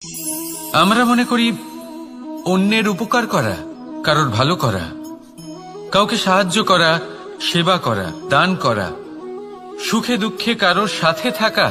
আমরা মনে করি অন্যের উপকার করা, কারোর ভালো করা, কাউকে সাহায্য করা, সেবা করা, দান করা, সুখে দুঃখে কারোর সাথে থাকা,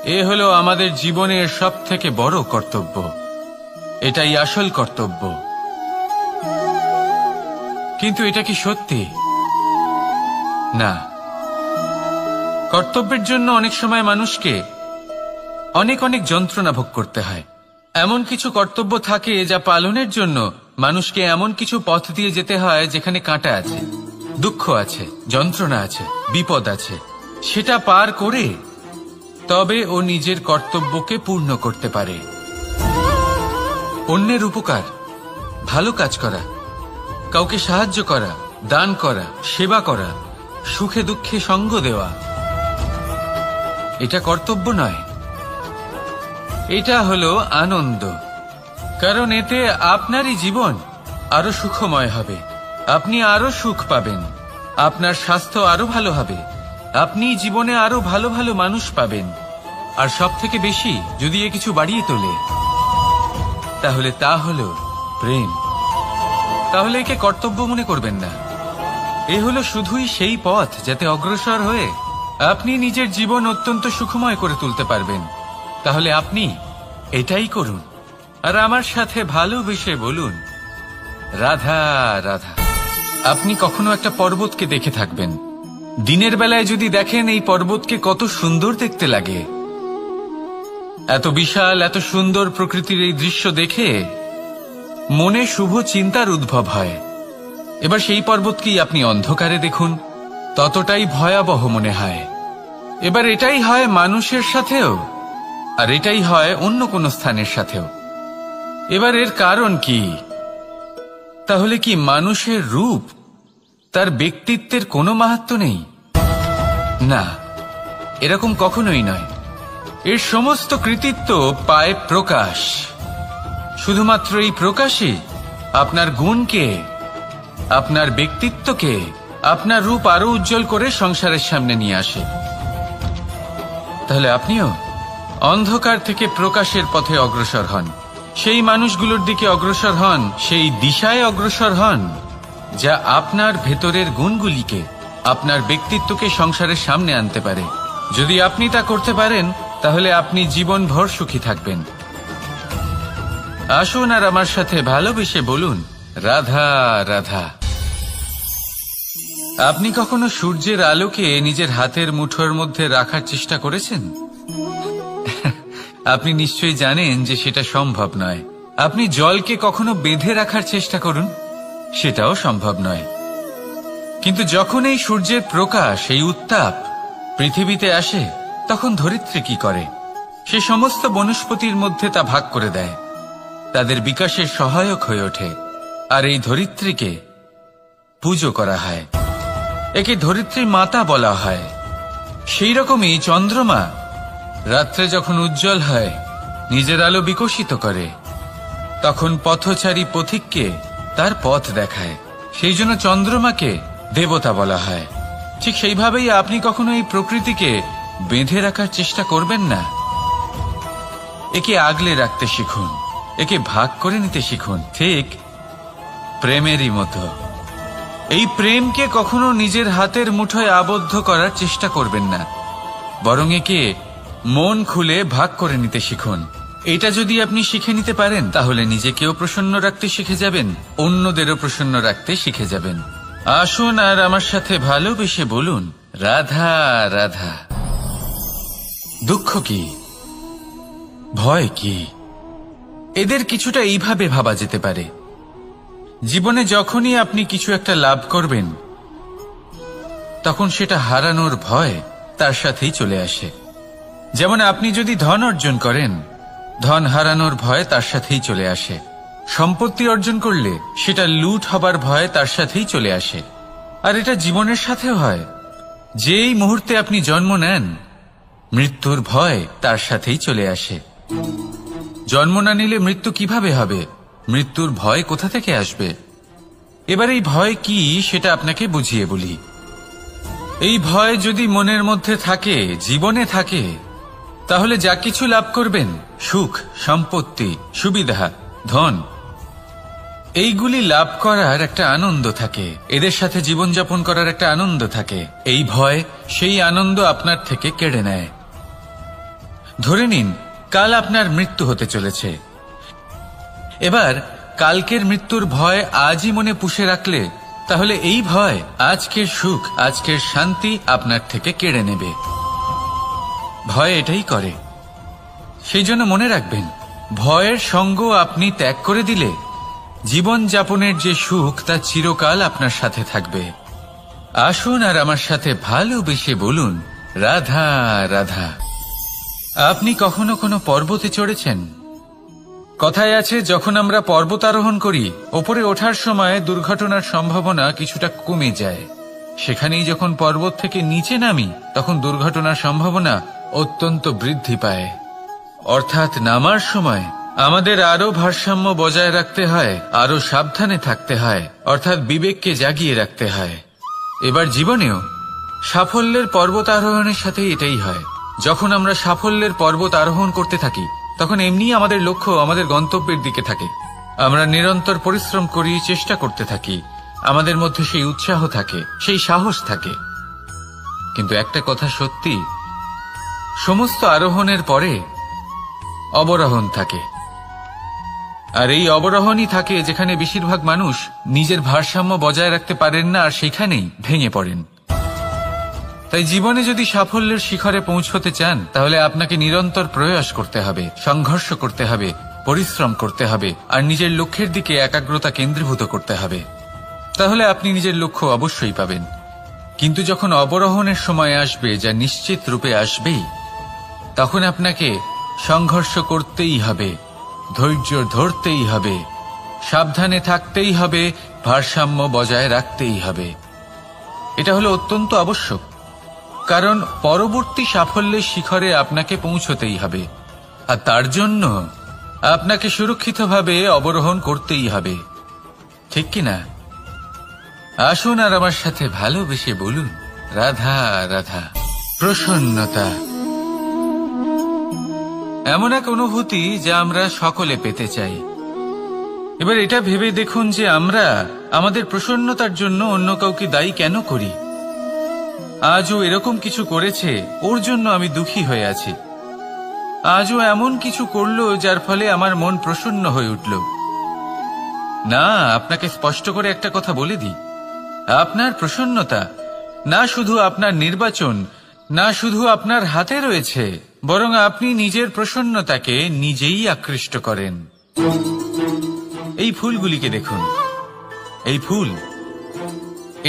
এ হলো আমাদের জীবনের সবথেকে বড় কর্তব্য। এটাই আসল কর্তব্য। কিন্তু এটা কি সত্যি? না। কর্তব্যের জন্য অনেক সময় মানুষকে অনেক অনেক যন্ত্রণা ভোগ করতে হয়। এমন কিছু কর্তব্য থাকে যা পালনের জন্য মানুষকে এমন কিছু পথ দিয়ে যেতে হয় যেখানে কাঁটা আছে, দুঃখ আছে, যন্ত্রণা আছে, বিপদ আছে। সেটা পার করে তবে ও নিজের কর্তব্যকে পূর্ণ করতে পারে। অন্যের উপকার, ভালো কাজ করা, কাউকে সাহায্য করা, দান করা, সেবা করা, সুখে দুঃখে সঙ্গ দেওয়া, এটা কর্তব্য নয়, এটা হলো আনন্দ। কারণ এতে আপনারই জীবন আরো সুখময় হবে, আপনি আরো সুখ পাবেন, আপনার স্বাস্থ্য আরো ভালো হবে, আপনি জীবনে আরো ভালো ভালো মানুষ পাবেন। আর সব থেকে বেশি যদি এ কিছু বাড়িয়ে তোলে তাহলে তা হলো প্রেম। তাহলে একে কর্তব্য মনে করবেন না, এ হলো শুধুই সেই পথ যাতে অগ্রসর হয়ে আপনি নিজের জীবন অত্যন্ত সুখময় করে তুলতে পারবেন। তাহলে আপনি এটাই করুন আর আমার সাথে ভালোবেসে বলুন, রাধা রাধা। আপনি কখনো একটা পর্বতকে দেখে থাকবেন। দিনের বেলায় যদি দেখেন এই পর্বতকে কত সুন্দর দেখতে লাগে, এত বিশাল, এত সুন্দর প্রকৃতির এই দৃশ্য দেখে মনে শুভ চিন্তার উদ্ভব হয়। এবার সেই পর্বতকেই আপনি অন্ধকারে দেখুন, ততটাই ভয়াবহ মনে হয়। এবার এটাই হয় মানুষের সাথেও, আর এটাই হয় অন্য কোনো স্থানের সাথেও। এবার এর কারণ কি? তাহলে কি মানুষের রূপ, তার ব্যক্তিত্বের কোনো মাহাত্ম্য নেই? না, এরকম কখনোই নয়। এর সমস্ত কৃতিত্ব পায় প্রকাশ। শুধুমাত্র এই প্রকাশই আপনার গুণকে, আপনার ব্যক্তিত্বকে, আপনার রূপ আরো উজ্জ্বল করে সংসারের সামনে নিয়ে আসে। তাহলে আপনিও অন্ধকার থেকে প্রকাশের পথে অগ্রসর হন, সেই মানুষগুলোর দিকে অগ্রসর হন, সেই দিশায় অগ্রসর হন যা আপনার ভেতরের গুণগুলিকে, আপনার ব্যক্তিত্বকে সংসারের সামনে আনতে পারে। যদি আপনি তা করতে পারেন তাহলে আপনি জীবনভর সুখী থাকবেন। আসুন আর আমার সাথে ভালোবেসে বলুন, রাধা রাধা। আপনি কখনো সূর্যের আলোকে নিজের হাতের মুঠোর মধ্যে রাখার চেষ্টা করেছেন? আপনি নিশ্চয়ই জানেন যে সেটা সম্ভব নয়। আপনি জলকে কখনো বেঁধে রাখার চেষ্টা করুন, সেটাও সম্ভব নয়। কিন্তু যখন এই সূর্যের প্রকাশ, এই উত্তাপ পৃথিবীতে আসে, তখন ধরিত্রী কি করে? সে সমস্ত বনস্পতির মধ্যে তা ভাগ করে দেয়, তাদের বিকাশের সহায়ক হয়ে ওঠে। আর এই ধরিত্রীকে পুজো করা হয়, একে ধরিত্রী মাতা বলা হয়। সেই রকমই চন্দ্রমা রাত্রে যখন উজ্জ্বল হয়, নিজের আলো বিকশিত করে, তখন পথচারী পথিককে তার পথ দেখায়। সেই জন্য চন্দ্রমাকে দেবতা বলা হয়। ঠিক সেইভাবেই আপনি কখনো এই প্রকৃতিকে বেঁধে রাখার চেষ্টা করবেন না। একে আগলে রাখতে শিখুন, একে ভাগ করে নিতে শিখুন, ঠিক প্রেমেরই মতো। এই প্রেমকে কখনো নিজের হাতের মুঠোয় আবদ্ধ করার চেষ্টা করবেন না, বরং একে মন খুলে ভাগ করে নিতে শিখুন। এটা যদি আপনি শিখে নিতে পারেন তাহলে নিজেকেও প্রসন্ন রাখতে শিখে যাবেন, অন্যদেরও প্রসন্ন রাখতে শিখে যাবেন। আসুন আর আমার সাথে ভালোবেসে বলুন, রাধা রাধা। দুঃখ কি, ভয় কি, এদের কিছুটা এইভাবে ভাবা যেতে পারে। জীবনে যখনই আপনি কিছু একটা লাভ করবেন, তখন সেটা হারানোর ভয় তার সাথেই চলে আসে। যেমন আপনি যদি ধন অর্জন করেন, ধন হারানোর ভয় তার সাথেই চলে আসে। সম্পত্তি অর্জন করলে সেটা লুট হবার ভয় তার সাথেই চলে আসে। আর এটা জীবনের সাথেও হয়। যেই মুহূর্তে আপনি জন্ম নেন, মৃত্যুর ভয় তার সাথেই চলে আসে। জন্ম না নিলে মৃত্যু কিভাবে হবে? মৃত্যুর ভয় কোথা থেকে আসবে? এবার এই ভয় কি সেটা আপনাকে বুঝিয়ে বলি। এই ভয় যদি মনের মধ্যে থাকে, জীবনে থাকে, তাহলে যা কিছু লাভ করবেন, সুখ, সম্পত্তি, সুবিধা, ধন, এইগুলি লাভ করার একটা আনন্দ থাকে, এদের সাথে জীবনযাপন করার একটা আনন্দ থাকে। এই ভয় সেই আনন্দ আপনার থেকে কেড়ে নেয়। ধরে নিন কাল আপনার মৃত্যু হতে চলেছে। এবার কালকের মৃত্যুর ভয় আজই মনে পুষে রাখলে তাহলে এই ভয় আজকের সুখ, আজকের শান্তি আপনার থেকে কেড়ে নেবে। ভয় এটাই করে। সেই জন্য মনে রাখবেন, ভয়ের সঙ্গ আপনি ত্যাগ করে দিলে জীবন যাপনের যে সুখ তা চিরকাল আপনার সাথে থাকবে। আসুন আর আমার সাথে ভালোবেসে বলুন, রাধা রাধা। আপনি কখনো কোনো পর্বতে চড়েছেন? কথায় আছে, যখন আমরা পর্বতারোহণ করি, ওপরে ওঠার সময় দুর্ঘটনার সম্ভাবনা কিছুটা কমে যায়। সেখানেই যখন পর্বত থেকে নিচে নামি, তখন দুর্ঘটনার সম্ভাবনা অত্যন্ত বৃদ্ধি পায়। অর্থাৎ নামার সময় আমাদের আরো ভারসাম্য বজায় রাখতে হয়, আরো সাবধানে থাকতে হয়, অর্থাৎ বিবেককে জাগিয়ে রাখতে হয়। এবার জীবনেও সাফল্যের পর্বত আরোহণের সাথে এটাই হয়। যখন আমরা সাফল্যের পর্বত আরোহণ করতে থাকি, তখন এমনি আমাদের লক্ষ্য আমাদের গন্তব্যের দিকে থাকে। আমরা নিরন্তর পরিশ্রম করি, চেষ্টা করতে থাকি, আমাদের মধ্যে সেই উৎসাহ থাকে, সেই সাহস থাকে। কিন্তু একটা কথা সত্যি, সমস্ত আরোহণের পরে অবরোহণ থাকে। আর এই অবরোহণই থাকে যেখানে বেশিরভাগ মানুষ নিজের ভারসাম্য বজায় রাখতে পারেন না, আর সেখানেই ভেঙে পড়েন। তাই জীবনে যদি সাফল্যের শিখরে পৌঁছতে চান, তাহলে আপনাকে নিরন্তর প্রয়াস করতে হবে, সংঘর্ষ করতে হবে, পরিশ্রম করতে হবে, আর নিজের লক্ষ্যের দিকে একাগ্রতা কেন্দ্রীভূত করতে হবে। তাহলে আপনি নিজের লক্ষ্য অবশ্যই পাবেন। কিন্তু যখন অবরোহণের সময় আসবে, যা নিশ্চিত রূপে আসবেই, তখন আপনাকে সংঘর্ষ করতেই হবে, ধৈর্য ধরতেই হবে, সাবধানে থাকতেই হবে, ভারসাম্য বজায় রাখতেই হবে। এটা হলো অত্যন্ত আবশ্যক, কারণ পরবর্তী সাফল্যের শিখরে আপনাকে পৌঁছতেই হবে, আর তার জন্য আপনাকে সুরক্ষিতভাবে অবরোহণ করতেই হবে। ঠিক কিনা? আসুন আর আমার সাথে ভালোবেসে বলুন, রাধা রাধা। প্রসন্নতা এমন এক অনুভূতি যা আমরা সকলে পেতে চাই। এবার এটা ভেবে দেখুন যে আমরা আমাদের প্রসন্নতার জন্য অন্য কাউকে দায়ী কেন করি। আজও এরকম কিছু করেছে, ওর জন্য আমি দুঃখী হয়ে আছি। আজও এমন কিছু করলো যার ফলে আমার মন প্রসন্ন হয়ে উঠল। না, আপনাকে স্পষ্ট করে একটা কথা বলে দিই, আপনার প্রসন্নতা না শুধু আপনার নির্বাচন, না শুধু আপনার হাতে রয়েছে, বরং আপনি নিজের প্রসন্নতাকে নিজেই আকৃষ্ট করেন। এই ফুলগুলিকে দেখুন, এই ফুল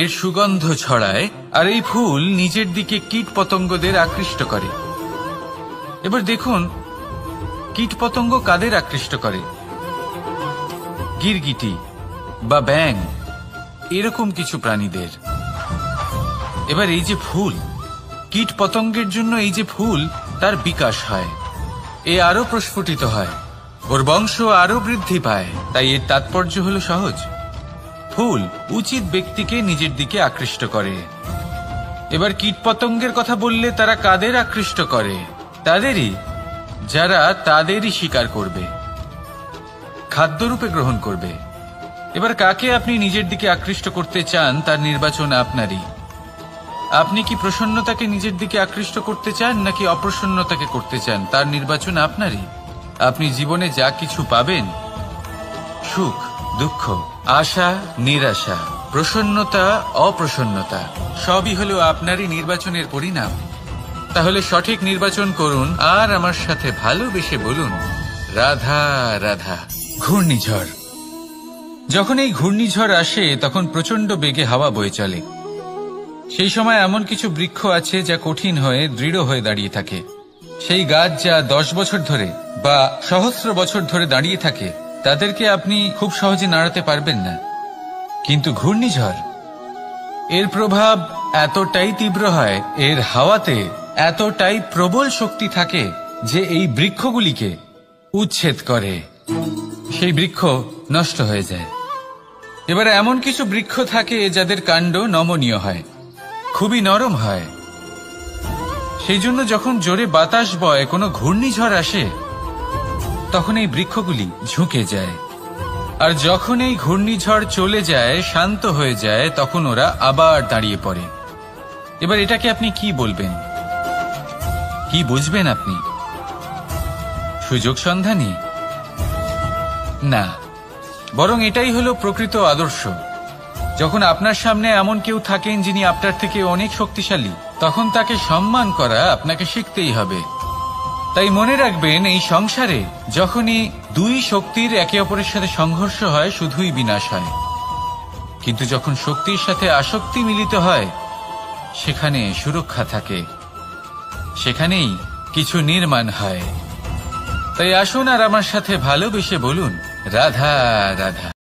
এর সুগন্ধ ছড়ায়, আর এই ফুল নিজের দিকে কীট পতঙ্গদের আকৃষ্ট করে। এবার দেখুন, কীট পতঙ্গ কাদের আকৃষ্ট করে? গিরগিটি বা ব্যাঙ, এরকম কিছু প্রাণীদের। এবার এই যে ফুল, কীট পতঙ্গের জন্য এই যে ফুল, তার বিকাশ হয়, এ আরো প্রস্ফুটিত হয়, ওর বংশ আরো বৃদ্ধি পায়। তাই এর তাৎপর্য হলো সহজ, ফুল উচিত ব্যক্তিকে নিজের দিকে আকৃষ্ট করে। এবার কীটপতঙ্গের কথা বললে তারা কাদের আকৃষ্ট করে? তাদেরই যারা তাদেরই শিকার করবে, খাদ্যরূপে গ্রহণ করবে। এবার কাকে আপনি নিজের দিকে আকৃষ্ট করতে চান তার নির্বাচন আপনারই। আপনি কি প্রসন্নতাকে নিজের দিকে আকৃষ্ট করতে চান নাকি অপ্রসন্নতাকে করতে চান, তার নির্বাচন আপনারই। আপনি জীবনে যা কিছু পাবেন, সুখ, দুঃখ, আশা, নিরাশা, প্রসন্নতা, অপ্রসন্নতা, সবই হলো আপনারই নির্বাচনের পরিণাম। তাহলে সঠিক নির্বাচন করুন আর আমার সাথে ভালোবেসে বলুন, রাধা রাধা। ঘূর্ণিঝড়, যখন এই ঘূর্ণিঝড় আসে তখন প্রচন্ড বেগে হাওয়া বয়ে চলে। সেই সময় এমন কিছু বৃক্ষ আছে যা কঠিন হয়ে দৃঢ় হয়ে দাঁড়িয়ে থাকে। সেই গাছ যা 10 বছর ধরে বা সহস্র বছর ধরে দাঁড়িয়ে থাকে, তাদেরকে আপনি খুব সহজে নাড়াতে পারবেন না। কিন্তু ঘূর্ণিঝড়, এর প্রভাব এতটাই তীব্র হয়, এর হাওয়াতে এতটাই প্রবল শক্তি থাকে যে এই বৃক্ষগুলিকে উচ্ছেদ করে, সেই বৃক্ষ নষ্ট হয়ে যায়। এবার এমন কিছু বৃক্ষ থাকে যাদের কাণ্ড নমনীয় হয়, খুবই নরম হয়। সেই জন্য যখন জোরে বাতাস বয়, কোনো ঘূর্ণিঝড় আসে, তখন এই বৃক্ষগুলি ঝুঁকে যায়। আর যখন এই ঘূর্ণিঝড় চলে যায়, শান্ত হয়ে যায়, তখন ওরা আবার দাঁড়িয়ে পড়ে। এবার এটাকে আপনি কি বলবেন? কি বুঝবেন আপনি? সুযোগ সন্ধানী? না, বরং এটাই হলো প্রকৃত আদর্শ। যখন আপনার সামনে এমন কেউ থাকেন যিনি আপনার থেকে অনেক শক্তিশালী, তখন তাকে সম্মান করা আপনাকে শিখতেই হবে। তাই মনে রাখবেন, এই সংসারে যখনই দুই শক্তির একে অপরের সাথে সংঘর্ষ হয়, শুধুই বিনাশ হয়। কিন্তু যখন শক্তির সাথে আসক্তি মিলিত হয়, সেখানে সুরক্ষা থাকে, সেখানেই কিছু নির্মাণ হয়। তাই আসুন আর আমার সাথে ভালোবেসে বলুন, রাধা রাধা।